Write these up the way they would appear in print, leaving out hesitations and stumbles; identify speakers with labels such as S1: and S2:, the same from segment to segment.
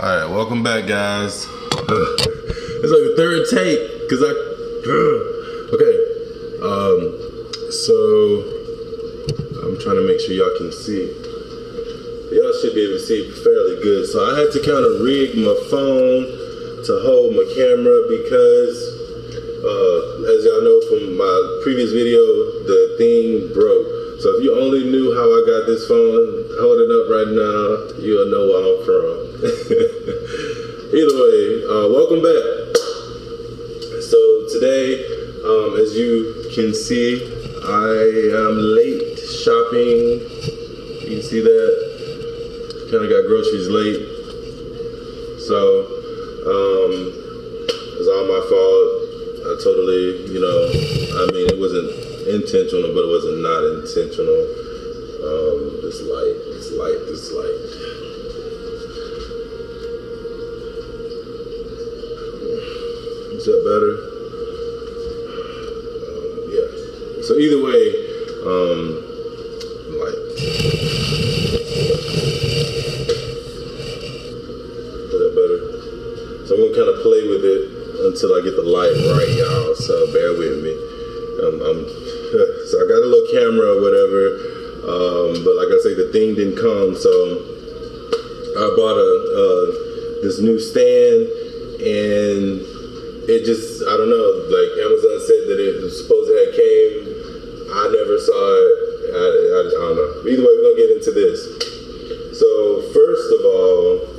S1: Alright, welcome back, guys.
S2: It's like the third take, because okay. So, I'm trying to make sure y'all can see. Y'all should be able to see fairly good. So I had to kind of rig my phone to hold my camera because, as y'all know from my previous video, the thing broke. So if you only knew how I got this phone, hold it up right now, you'll know where I'm from. Either way, welcome back. So today, as you can see, I am late shopping. You can see that. Kind of got groceries late. So, it's all my fault. I totally, I mean, it wasn't intentional, but it wasn't not intentional. This light. Is that better? Yeah. So either way, light. Is that better? So I'm gonna kind of play with it until I get the light right, y'all. So bear with me. So I got a little camera or whatever, but like I say, the thing didn't come. So I bought this new stand, and it just, I don't know, like Amazon said that it was supposed to have came. I never saw it. I don't know. Either way, we're gonna get into this. So first of all,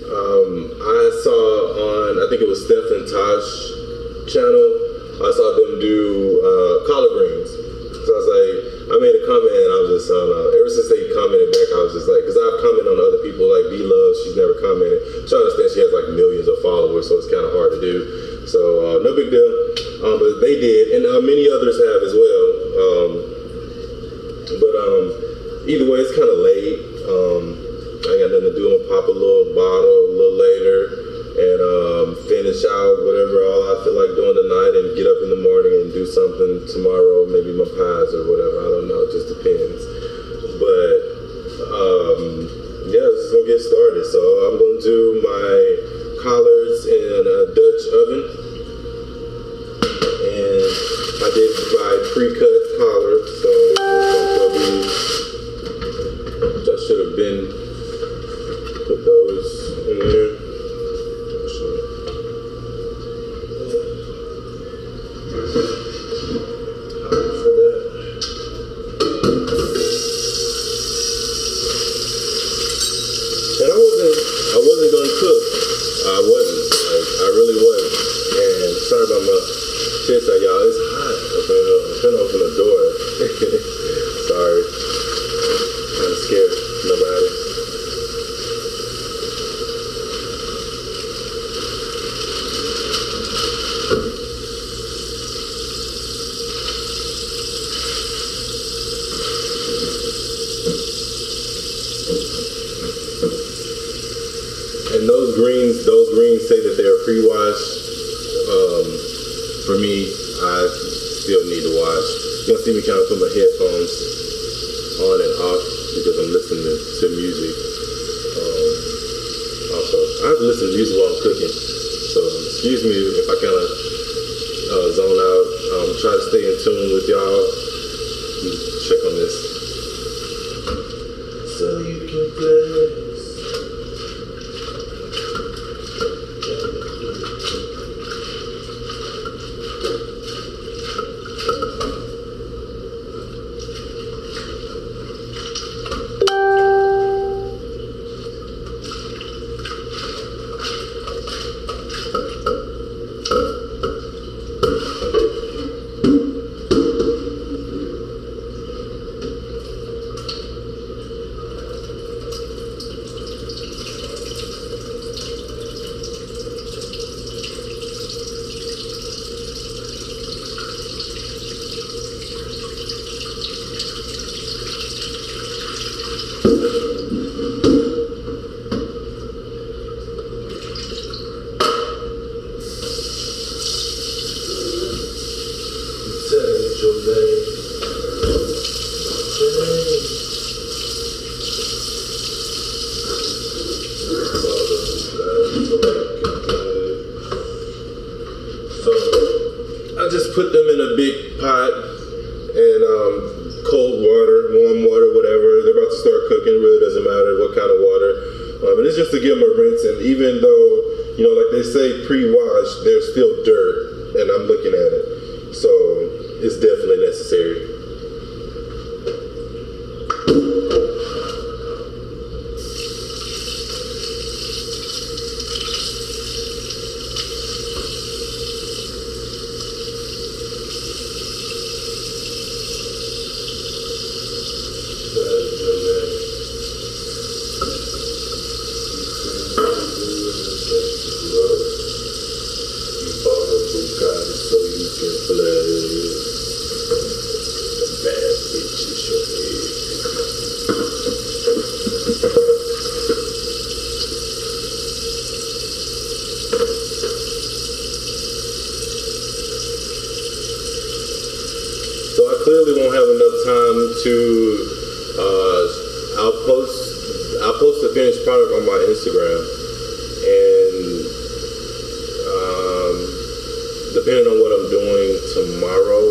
S2: I saw on, I think it was Steph and Tosh channel, I saw them do collard greens. So I was like, I made a comment and I was just, I don't know, ever since they commented back, I was just like, because I've commented on other people, like B-Love, she's never commented. So I understand she has like millions of followers, so it's kind of hard to do. So no big deal, but they did, and many others have as well. But either way, it's kind of late. I ain't got nothing to do. I'm gonna pop a little bottle a little later and finish out whatever all I feel like doing tonight, and get up in the morning and do something tomorrow, maybe my pies or whatever. I don't know, it just depends. But yeah, just gonna get started. So I'm gonna do my collards in a Dutch oven, and I did buy pre-cut collards, so I should have been put those in there. And I wasn't gonna cook. I wasn't. I really wasn't. And sorry about my shit, y'all. It's hot. I'm trying to open the door. Sorry. Kind of scared nobody. And those greens say that they are pre-washed. For me, I still need to wash. You're gonna see me kind of put my headphones on and off because I'm listening to music. Also, I have to listen to music while I'm cooking. So excuse me if I kind of zone out. Try to stay in tune with y'all. Check on this. So you can play. big pot and cold water, warm water, whatever. They're about to start cooking. It really doesn't matter what kind of water. And it's just to give them a rinse. And even though, like they say pre-wash, there's still dirt. And I'm looking at it. So it's definitely necessary. Clearly won't have enough time to I'll post the finished product on my Instagram, and depending on what I'm doing tomorrow,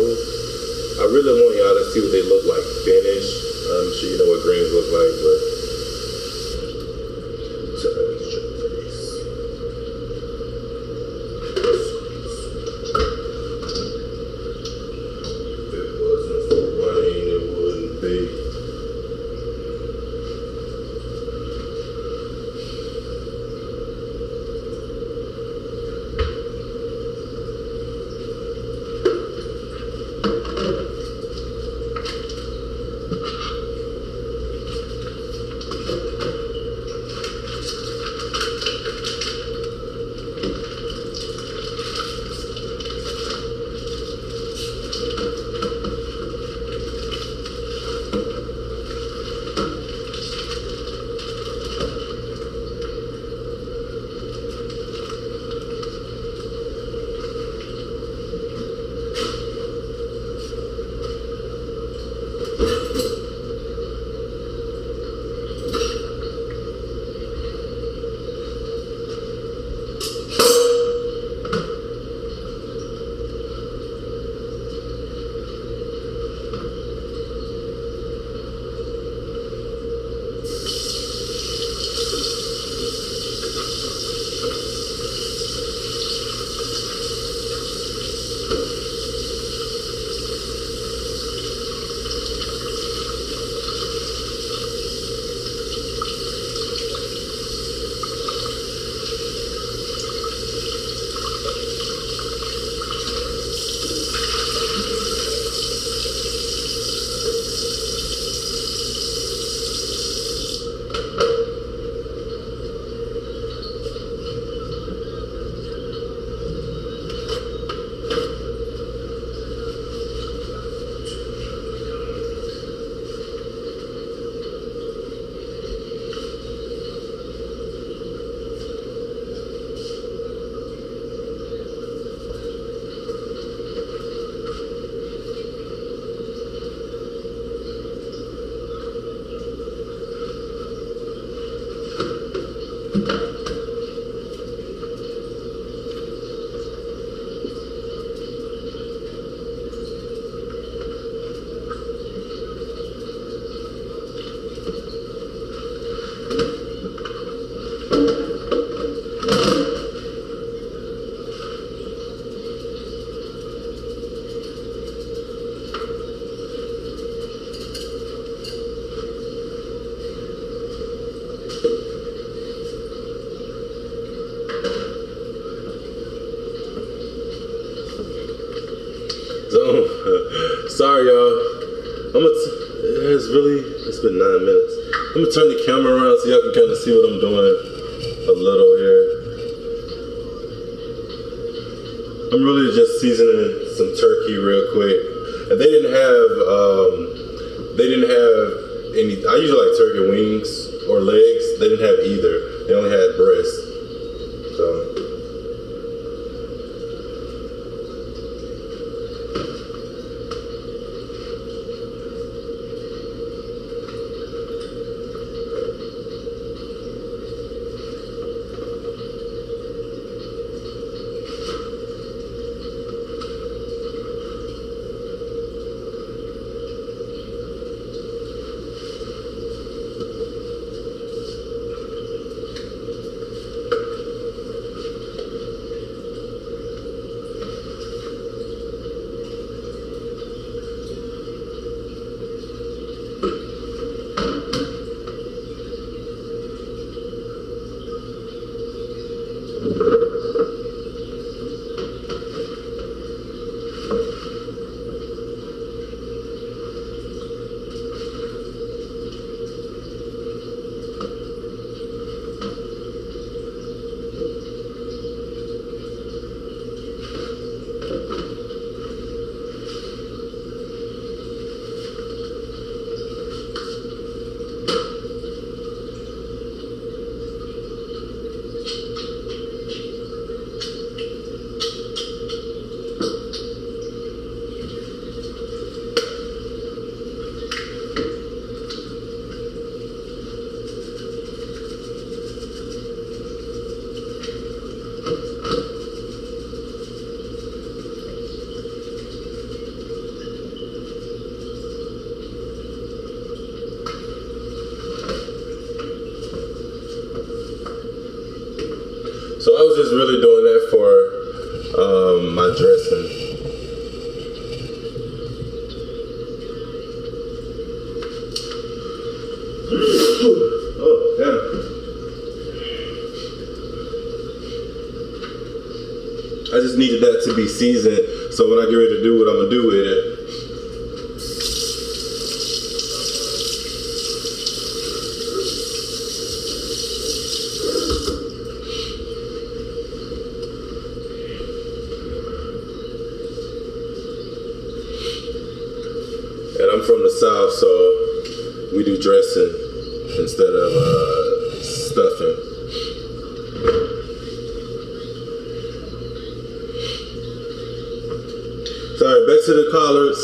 S2: I really want y'all to see what they look like finished. I'm sure you know what greens look like, but sorry, y'all. It's been 9 minutes. I'm gonna turn the camera around so y'all can kind of see what I'm doing a little here. I'm really just seasoning some turkey real quick. And they didn't have any, I usually like turkey wings or legs. They didn't have either. They only had breast. So. So I was just really doing that for my dressing. Oh, yeah. I just needed that to be seasoned, so when I get ready to do what I'm gonna do with it, and I'm from the South, so we do dressing instead of stuffing. Sorry, back to the collards.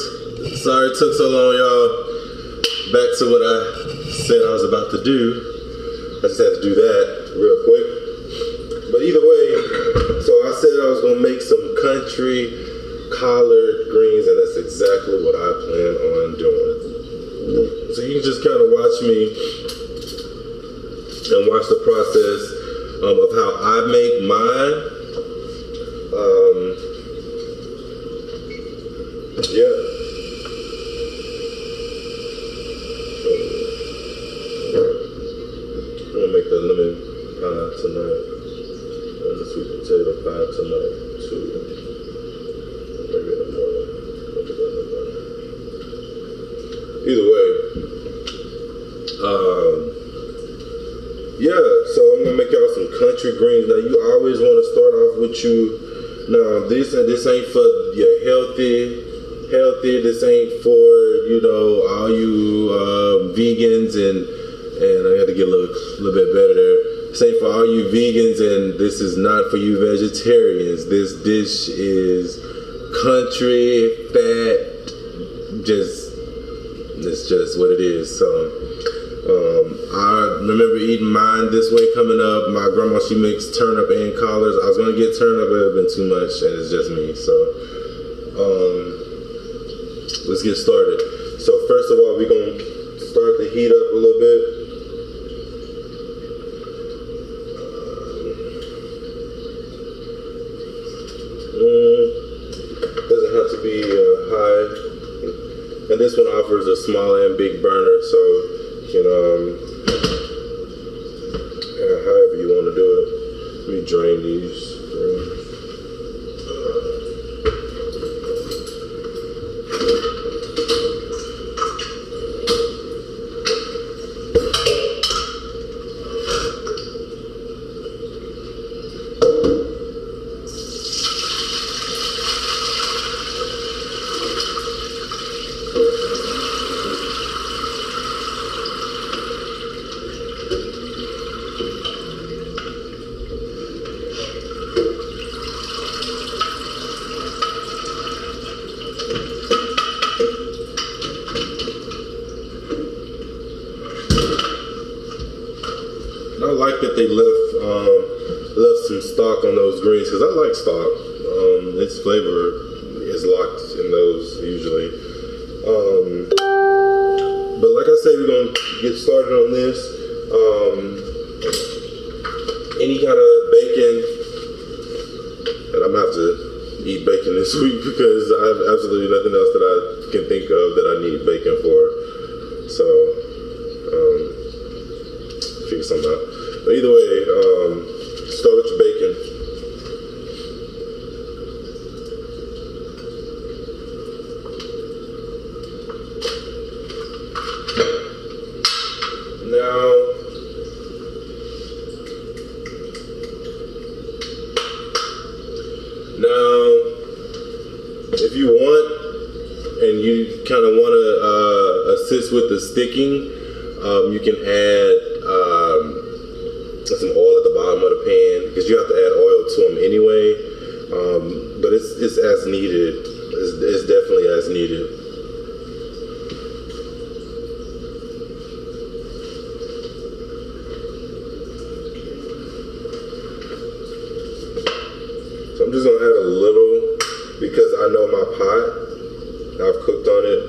S2: Sorry it took so long, y'all. Back to what I said I was about to do. I just had to do that real quick. But either way, so I said I was gonna make some country collard greens, and that's exactly what I plan on doing. So you can just kind of watch me and watch the process of how I make mine. Yeah. I'm gonna make the lemon pie tonight and the sweet potato pie tonight too. Maybe in the morning. I'll do that in the morning. Either way, yeah. So I'm gonna make y'all some country greens. Now you always want to start off with Now this ain't for your healthy. This ain't for all you vegans and I got to get a little bit better there. This ain't for all you vegans and this is not for you vegetarians. This dish is country fat. It's just what it is. So I remember eating mine this way coming up. My grandma, she makes turnip and collards. I was gonna get turnip, but it would have been too much, and it's just me. So let's get started. So first of all, we're gonna start the heat up a little bit. Doesn't have to be high. And this one offers a small and big burner, so you can however you want to do it. Let me drain these. I like that they left some stock on those greens because I like stock. Its flavor is locked in those usually. But like I said, we're gonna get started on this. Any kind of bacon, and I'm gonna have to eat bacon this week because I have absolutely nothing else that I can think of that I need bacon for. So figure something out. But either way, start with your bacon. Now, if you want, and you kind of want to assist with the sticking, you can add some oil at the bottom of the pan because you have to add oil to them anyway. But it's as needed. It's definitely as needed. So I'm just gonna add a little because I know my pot. I've cooked on it,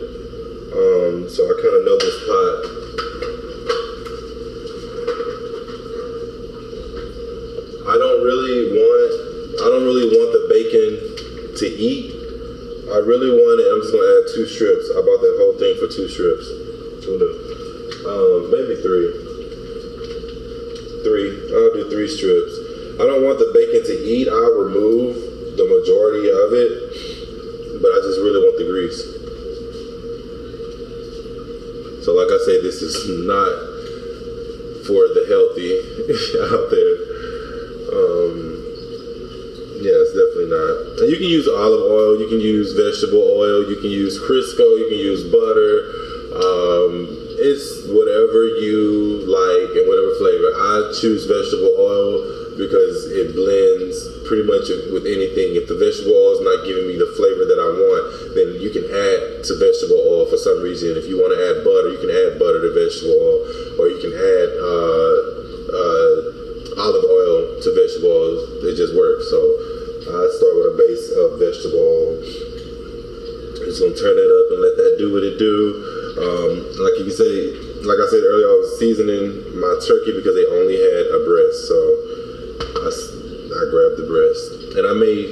S2: so I kind of know this pot. I don't don't really want the bacon to eat. I really want it. I'm just gonna add 2 strips. I bought that whole thing for 2 strips. Who knew? Maybe 3. I'll do 3 strips. I don't want the bacon to eat. I'll remove the majority of it, but I just really want the grease. So like I say, this is not for the healthy out there. Yeah, it's definitely not. And you can use olive oil, you can use vegetable oil, you can use Crisco, you can use butter. It's whatever you like and whatever flavor. I choose vegetable oil because it blends pretty much with anything. If the vegetable oil is not giving me the flavor that I want, then you can add to vegetable oil for some reason. If you want to add butter, you can add butter to vegetable oil, or you can add olive oil to vegetable oil. It just works. So I start with a base of vegetable oil. Just gonna turn that up and let that do what it do. Like I said earlier, I was seasoning my turkey because they only had a breast, so I grabbed the breast, and I may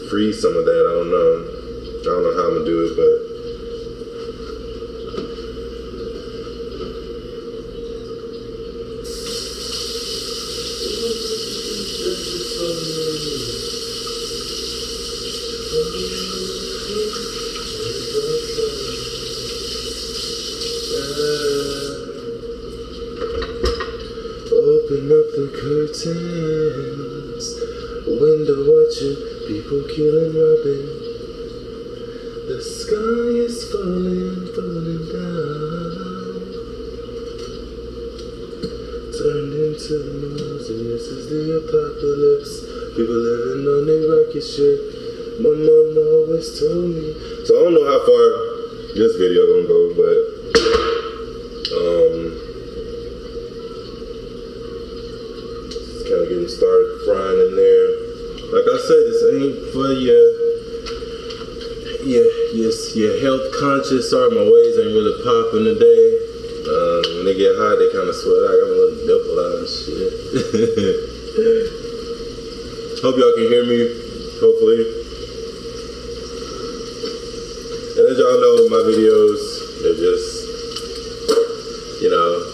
S2: freeze some of that. I don't know how I'm gonna do it, but. Open up the curtains, window watching, people killing, robbing. The sky is falling down. Turned into Moses is the apocalypse. People living on a rocket ship. My mom always told me. So I don't know how far this video gonna go, but kind of getting started frying in there. Like I said, this ain't for your health conscious. Sorry, my waves ain't really popping today. When they get hot, they kind of sweat. I got a little nipple out and shit. Hope y'all can hear me, hopefully. And as y'all know, my videos, they're just,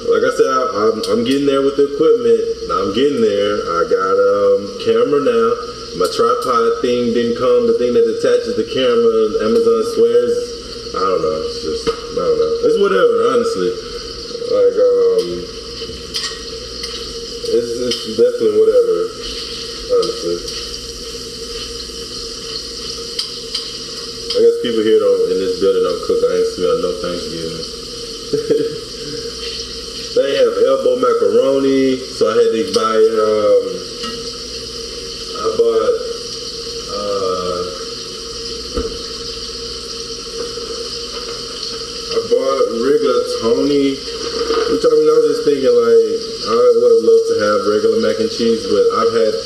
S2: like I said, I'm getting there with the equipment. I'm getting there. I got a camera now. My tripod thing didn't come. The thing that attaches the camera, Amazon swears. I don't know. It's whatever, honestly. Like, it's definitely whatever, honestly. I guess people here in this building don't cook. I ain't smell no Thanksgiving. They have elbow macaroni, so I had to buy, I bought rigatoni, which I was just thinking like, I would have loved to have regular mac and cheese, but I've had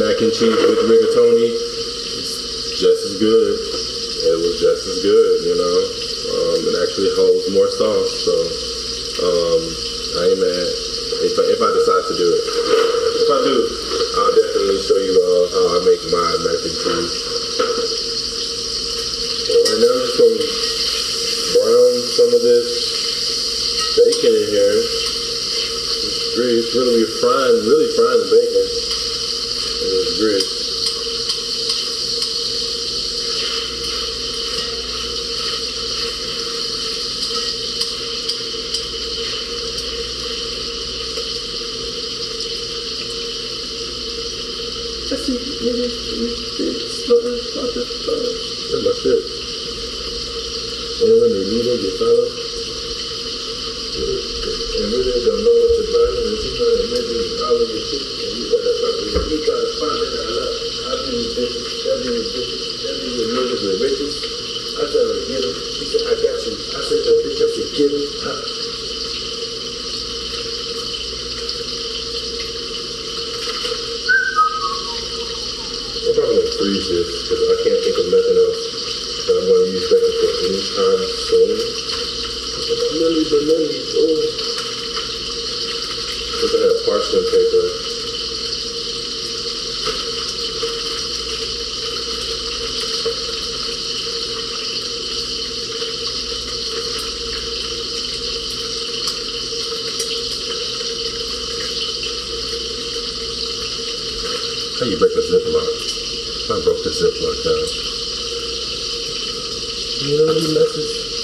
S2: mac and cheese with rigatoni. It's just as good. It was just as good, it actually holds more sauce, so, I ain't mad if I decide to do it. If I do, I'll definitely show you how I make my mac and cheese. So right now I'm just going to brown some of this bacon in here. It's really frying the bacon. And it's grease. That's my shit. And when they leave it, you follow. And really don't know what you're buying, and you know that maybe all of your shit, and you got to try to find it out. I do with bitches, that do with niggas with riches. I tell her to get him. She said, I got you. I said to the bitch, I said, get him. I'm probably going to freeze this because I can't think of nothing else that I'm going to use bacon for any time soon. Banana, oh. Look at that parchment paper. How you break a Ziploc? I broke the Ziploc down. You know any message?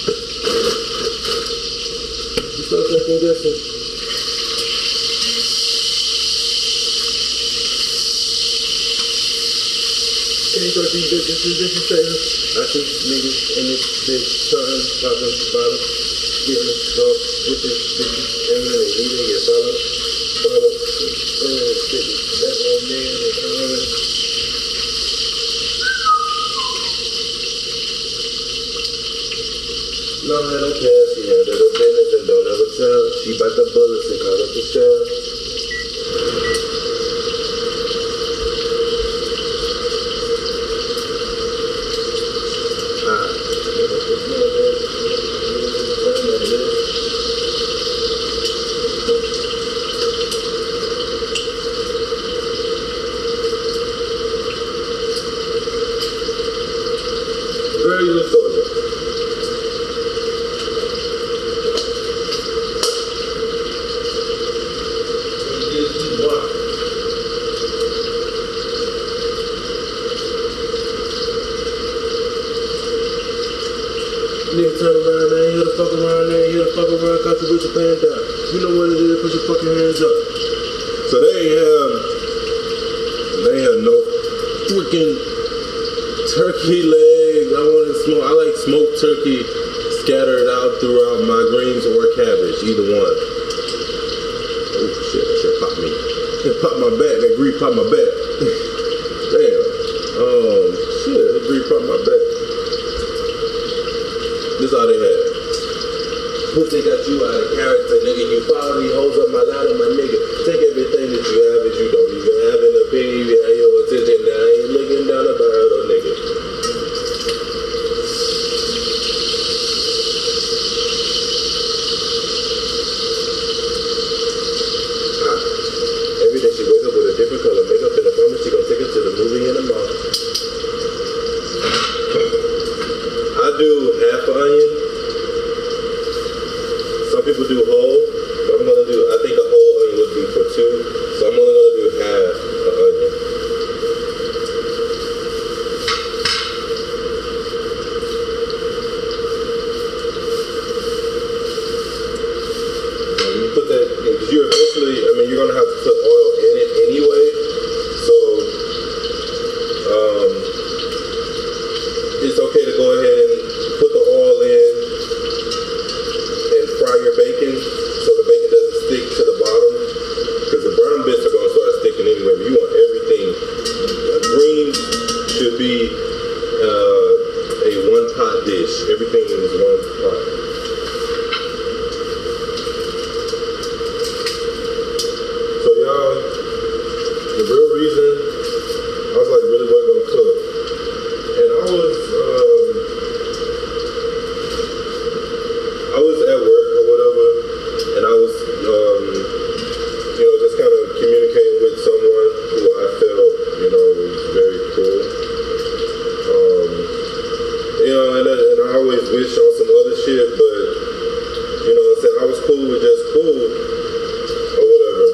S2: You start second guessing. Can't go these bitches, I think niggas in this bitch, something, popping, bottom, getting drunk with this bitches, and then they eating your follow, and then bitches, that one nigga, no, I don't care, she handled her business and don't ever tell, she bite the bullets and caught up the shell. Girl, you a soldier. Nigga turn around there, you the fuck around there, you the fuck around, got to put your hand down. You know what it is, put your fucking hands up. So they have no freaking turkey legs. I want to smoke. I like smoked turkey scattered out throughout my greens or cabbage, either one. Oh shit, that shit popped me. It popped my back. That grease popped my back. Damn. Shit, that grease popped my back. This all they had. Pussy got you out of character, nigga. You follow me, holds up my ladder, my nigga. Take everything that you have that you don't even have an opinion. You have your attention now. I ain't looking down a barrel, nigga. Every day she wakes up with a different color makeup in the moment. She gonna take it to the movie in the mall. I do half an onion. Some people do whole, but I'm gonna do, I think a whole onion would be for two, so I'm only gonna do half an onion. When you put that, because you eventually, I mean, you're gonna have to put oil in it anyway, so it's okay to go ahead and put the oil in and fry your bacon so the bacon doesn't stick to the bottom, because the brown bits are going to start sticking anyway, but you want everything. Greens should be a one-pot dish. Everything is one pot. So y'all, the real reason I was like really wasn't going to cook, and I was at work or whatever, and I was, just kind of communicating with someone who I felt, was very cool. And I always wish on some other shit, but, I was cool with just cool or whatever.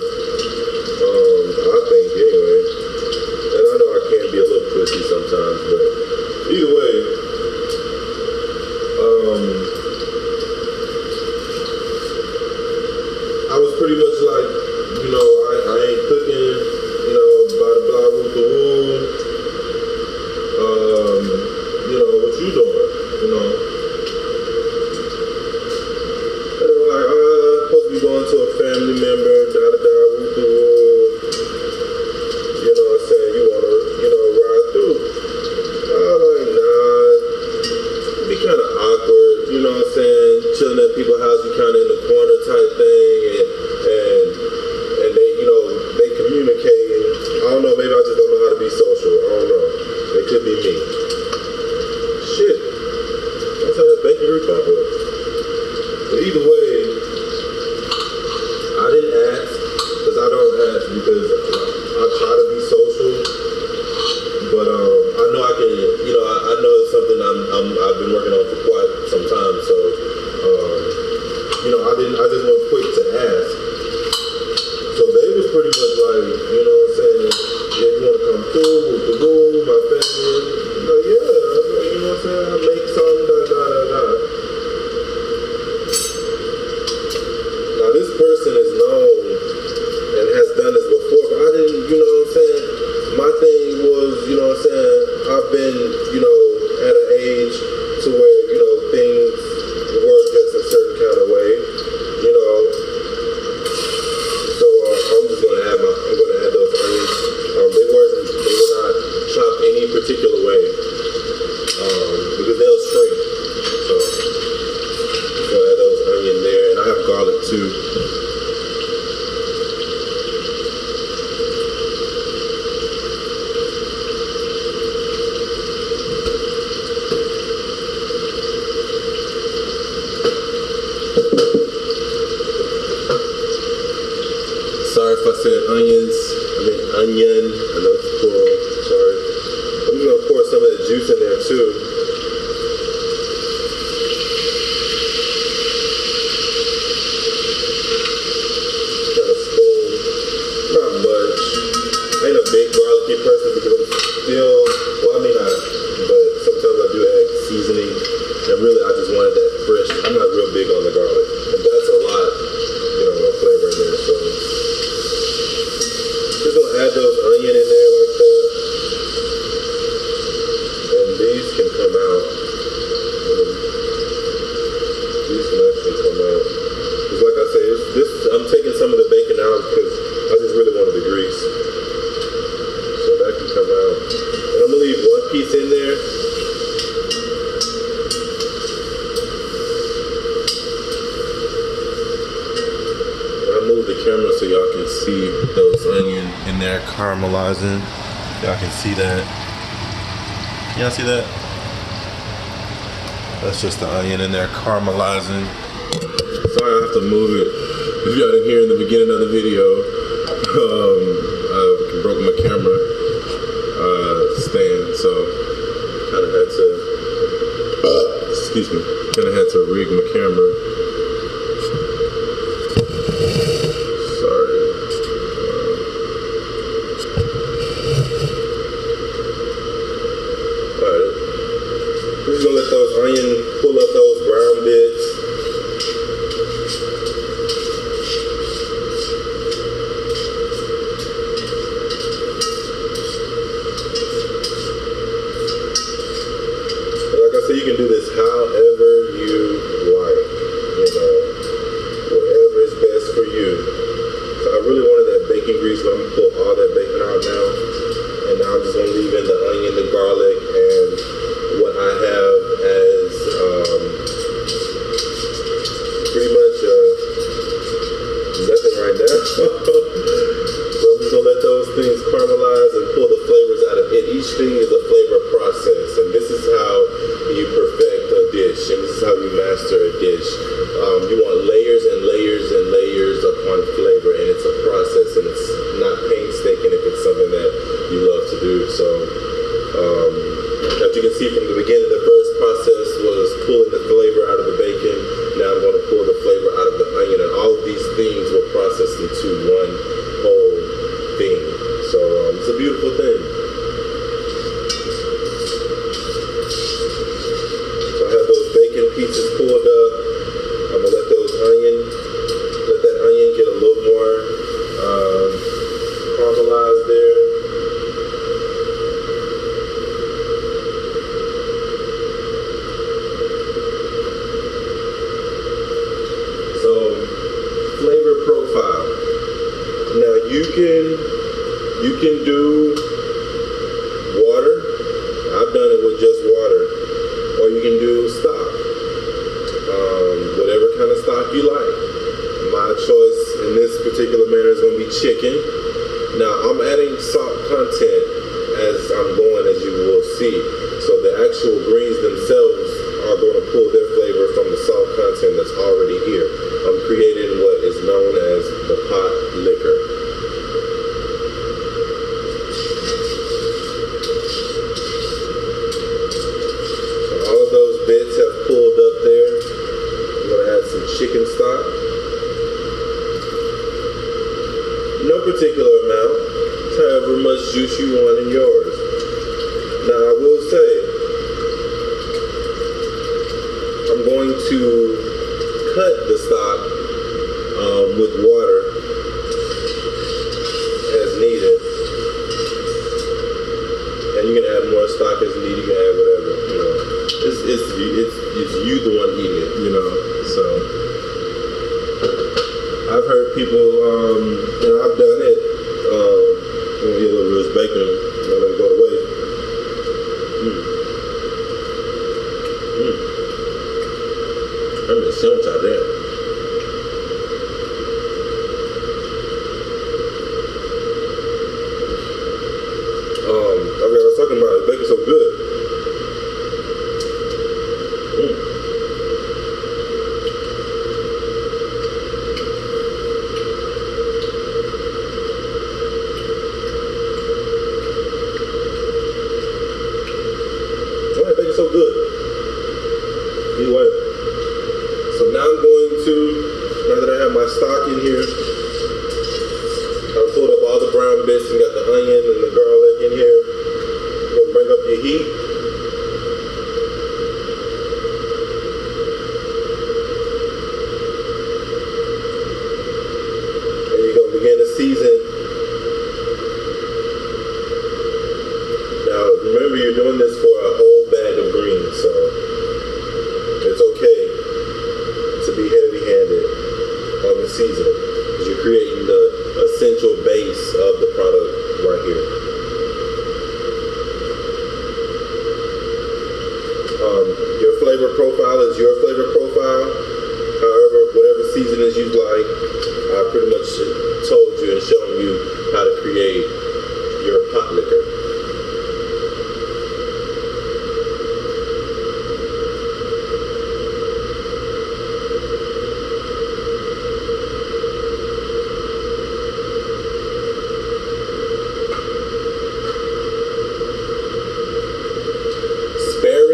S2: I think anyway. And I know I can be a little said onions. Onion. I know it's plural. Sorry. I'm just gonna pour some of that juice in there too. Kind of spoon. Not much. I ain't a big garlicky person because I'm still, well, I mean, but sometimes I do add seasoning. And really, I just wanted that fresh. I'm not real big on the garlic. And that's a lot, of flavor in there. So just gonna add those onion in there like that. And these can come out. These can actually come out. Because like I say, I'm taking some of the bacon out because I just really wanted the grease. So that can come out. And I'm gonna leave one piece in there. Move the camera so y'all can see those onion in there caramelizing. Y'all can see that. Y'all see that? That's just the onion in there caramelizing. Sorry I have to move it. If y'all didn't hear in the beginning of the video, I broke my camera stand, so kind of had to, kind of had to rig my camera. Let those onion pull up those brown bits. And like I said, you can do this however you like, whatever is best for you. So I really wanted that bacon grease, so I'm gonna pull all that bacon out now. And now I'm just gonna leave in the onion, the garlic, and what I have as pretty much nothing right now. So I'm just gonna let those things caramelize and pull the flavors out of it. Each thing is a flavor process, and this is how you perfect a dish, and this is how you master a dish. You want layers and layers and layers upon flavor, and it's a process, and it's not painstaking if it's something that you love to do. So as you can see from the beginning, the first process was pulling the flavor out of the bacon. Now I'm going to pull the flavor out of the onion, and all of these things were processed into one whole thing. So it's a beautiful thing. So I have those bacon pieces pulled up. I'm going to let that onion get a little more caramelized there. Flavor profile. Now you can do water. I've done it with just water, or you can do stock. Whatever kind of stock you like. My choice in this particular manner is going to be chicken. Now I'm adding salt content as I'm going, as you will see. So the actual greens themselves are going to pull their flavor from the salt content that's already here. I'm creating what is known as the pot liquor. So all of those bits have pulled up there. I'm going to add some chicken stock. No particular amount. However much juice you want in yours. Now I will say, I'm going to cut the stock with water as needed. And you can add more stock as needed, you can add whatever, It's you the one eating it, So I've heard people, I've done it, when you eat a little roast bacon, let it go to waste. I'm in sandwich out there. Okay, I was talking about it. Bacon's so good. onion and the garlic in here. You're gonna bring up your heat. And you're gonna begin to season. Now remember, you're doing this for a whole bag of greens, so it's okay to be heavy-handed on the seasoning, because you're creating the essential base of the product right here. Your flavor profile is your flavor profile. However, whatever seasonings you like, I pretty much told you and shown you how to create your pot liquor.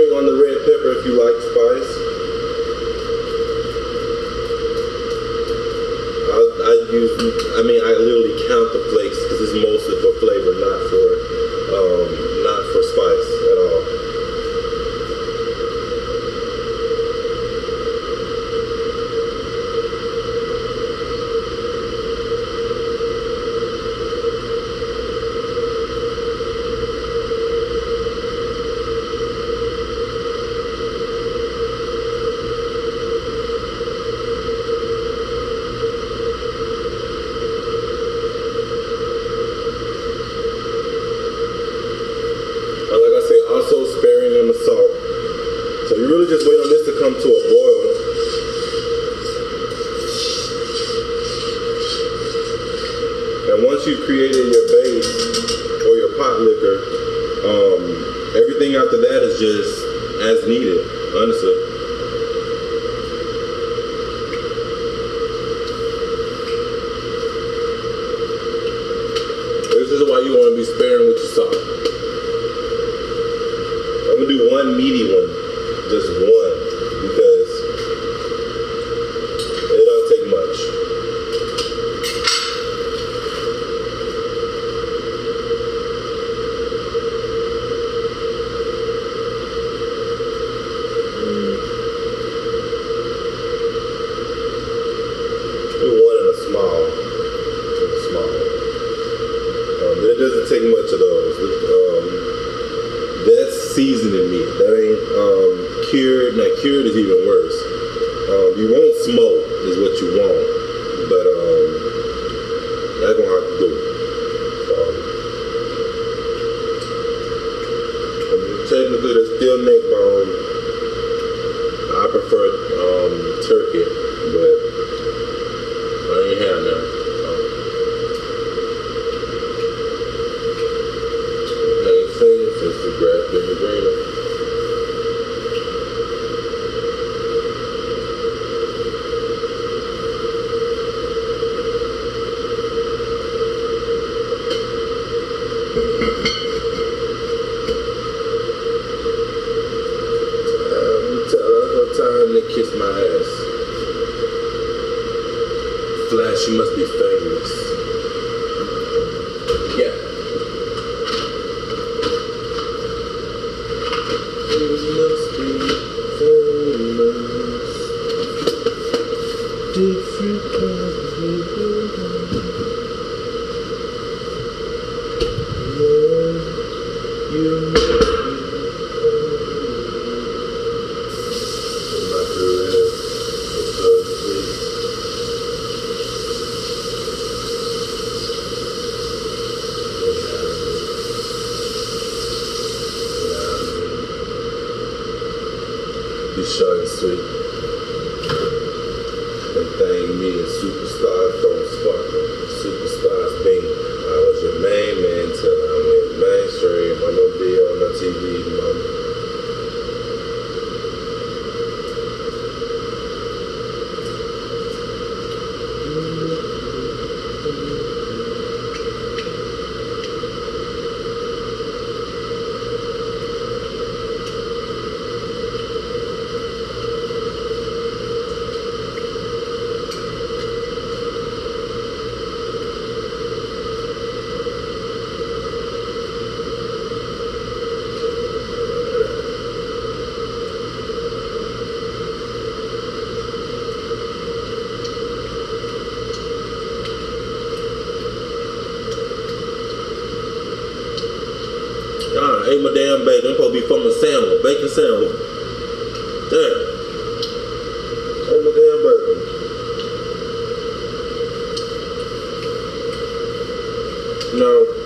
S2: On the red pepper if you like spice. I literally count the flakes because it's mostly for flavor, not for spice at all. Also sparing on the salt. So you really just wait on this to come to a boil. And once you've created your base or your pot liquor, everything after that is just as needed, honestly. This is why you want to be sparing with your salt. I'm gonna do one meaty one, just one, because it don't take much. Do one in a small. But it doesn't take much of those. That's seasoning meat. That ain't cured. Now cured is even worse. You want smoke is what you want, but that's gonna have to do. Technically, there's still neck bone. I prefer turkey, but I ain't had none. Just to grab the grainer. Time to kiss my ass. Flash, you must be famous. Yeah. You must be famous. Different kind of you must be short and sweet. And thing me and superstars don't sparkle. Superstars being. I was your main man till I went mainstream. I no be on the TV, mama. I ate my damn bacon. I'm supposed to be from a sandwich, bacon sandwich. Damn. I ate my damn bacon. No.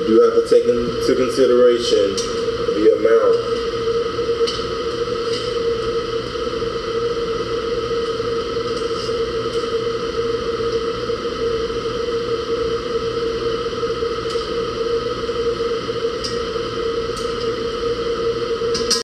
S2: do have to take into consideration the amount